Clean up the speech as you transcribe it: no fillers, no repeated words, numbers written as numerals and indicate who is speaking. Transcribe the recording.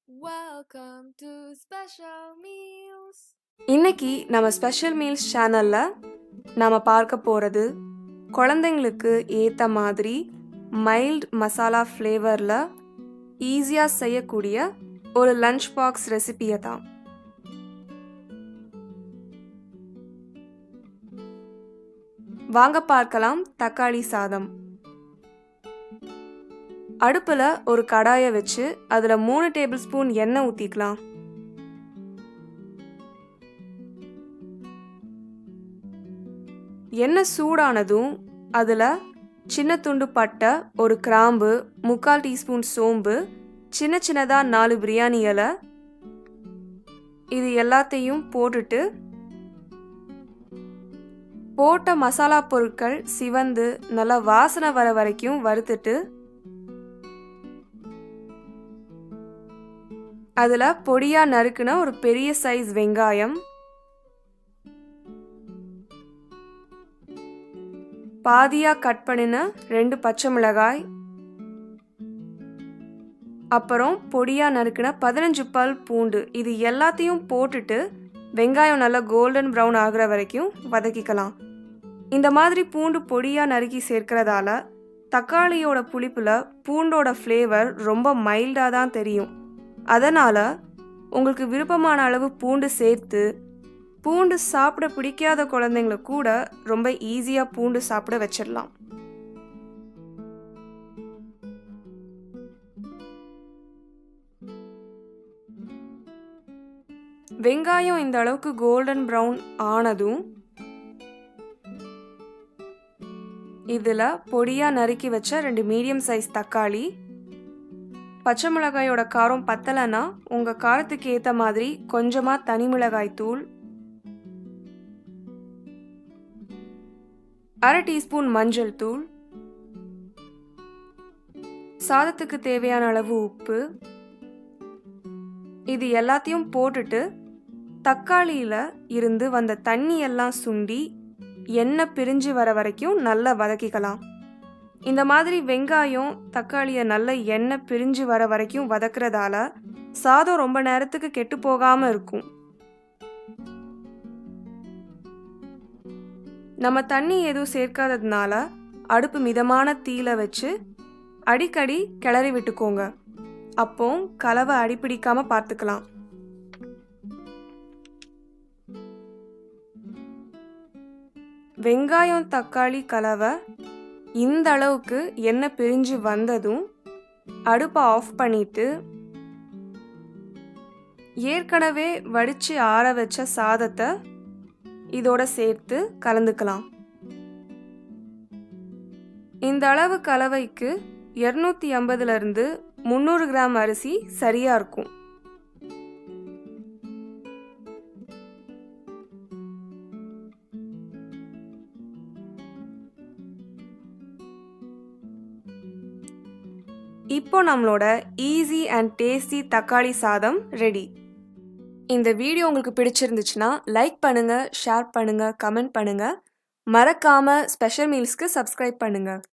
Speaker 1: Welcome to Special Meals.
Speaker 2: இன்னைக்கு நம்ம special meals சேனல்ல நாம பார்க்க போறது குழந்தைங்களுக்கு ஏத்த மாதிரி மைல்ட் மசாலா ஃப்ளேவர்ல ஈஸியா செய்யக்கூடிய ஒரு லஞ்ச் பாக்ஸ் ரெசிபியை தான். வாங்க பார்க்கலாம். தக்காளி சாதம். அடுப்புல ஒரு கடாயை வச்சு அதுல 3 டேபிள் ஸ்பூன் எண்ணெய் ஊத்திக்கலாம். எண்ணெய் சூடானதும் அதுல சின்ன துண்டு பட்டை, ஒரு கிராம்பு, 3/4 டீஸ்பூன் சோம்பு, சின்ன சின்னதா 4 பிரியாணி இலை, இது எல்லாத்தையும் போட்டுட்டு போட்ட மசாலா பொருட்கள் சிவந்து நல்லா வாசனை வர வரைக்கும் வறுத்துட்டு அதுல பொடியா நறுக்குன ஒரு பெரிய சைஸ் வெங்காயம், பாதியா கட் பண்ணின 2 பச்சை மிளகாய், அப்புறம் பொடியா நறுக்குன 15 பல் பூண்டு, இது எல்லாத்தையும் போட்டுட்டு வெங்காயம் நல்லா கோல்டன் ப்ரௌன் ஆகுற வரைக்கும் வதக்கிக்கலாம். இந்த மாதிரி பூண்டு பொடியா நறுக்கி சேர்க்கிறதால தக்காளியோட புளிப்புல பூண்டோட ஃப்ளேவர் ரொம்ப மைல்டா தான் தெரியும். அதனால உங்களுக்கு விருப்பமான அளவு பூண்டு சேர்த்து பூண்டு சாப்பிட பிடிக்காத குழந்தைங்களை கூட ரொம்ப ஈஸியா பூண்டு சாப்பிட வச்சிடலாம். வெங்காயம் இந்த அளவுக்கு கோல்டன் ப்ரௌன் ஆனதும் இதுல பொடியா நறுக்கி வச்ச 2 மீடியம் சைஸ் தக்காளி, பச்சை மிளகாயோட காரம் பத்தலைன்னா உங்க காரத்துக்கு ஏத்த மாதிரி கொஞ்சமா தனி மிளகாய் தூள், 1/2 டீஸ்பூன் மஞ்சள் தூள், சாதத்துக்கு தேவையான அளவு உப்பு, இது எல்லாத்தையும் போட்டுட்டு தக்காளியில இருந்து வந்த தண்ணி எல்லாம் சுண்டி எண்ணெய் பிரிஞ்சு வர வரைக்கும் நல்லா வதக்கிக்கலாம். இந்த மாதிரி வெங்காயம் தக்காளியை நல்ல எண்ணெய் பிரிஞ்சு வர வரைக்கும் வதக்குறதால சாதம் ரொம்ப நேரத்துக்கு கெட்டு போகாம இருக்கும். நம்ம தண்ணி எதுவும் சேர்க்காததுனால அடுப்பு மிதமான தீயில வச்சு அடிக்கடி கிளறி விட்டுக்கோங்க. அப்போ கலவை அடிப்பிடிக்காம பார்த்துக்கலாம். வெங்காயம் தக்காளி கலவை இந்த அளவுக்கு எண்ணெய் பிரிஞ்சு வந்ததும் அடுப்பை ஆஃப் பண்ணிட்டு ஏற்கனவே வடிச்சு ஆற வச்ச சாதத்தை இதோட சேர்த்து கலந்துக்கலாம். இந்த அளவு கலவைக்கு 250 இருந்து 300 கிராம் அரிசி சரியா இருக்கும். இப்போ நம்மளோட ஈஸி அண்ட் டேஸ்டி தக்காளி சாதம் ரெடி. இந்த வீடியோ உங்களுக்கு பிடிச்சிருந்துச்சுன்னா லைக் பண்ணுங்க, ஷேர் பண்ணுங்க, கமெண்ட் பண்ணுங்க. மறக்காம ஸ்பெஷல் மீல்ஸ்க்கு சப்ஸ்கிரைப் பண்ணுங்க.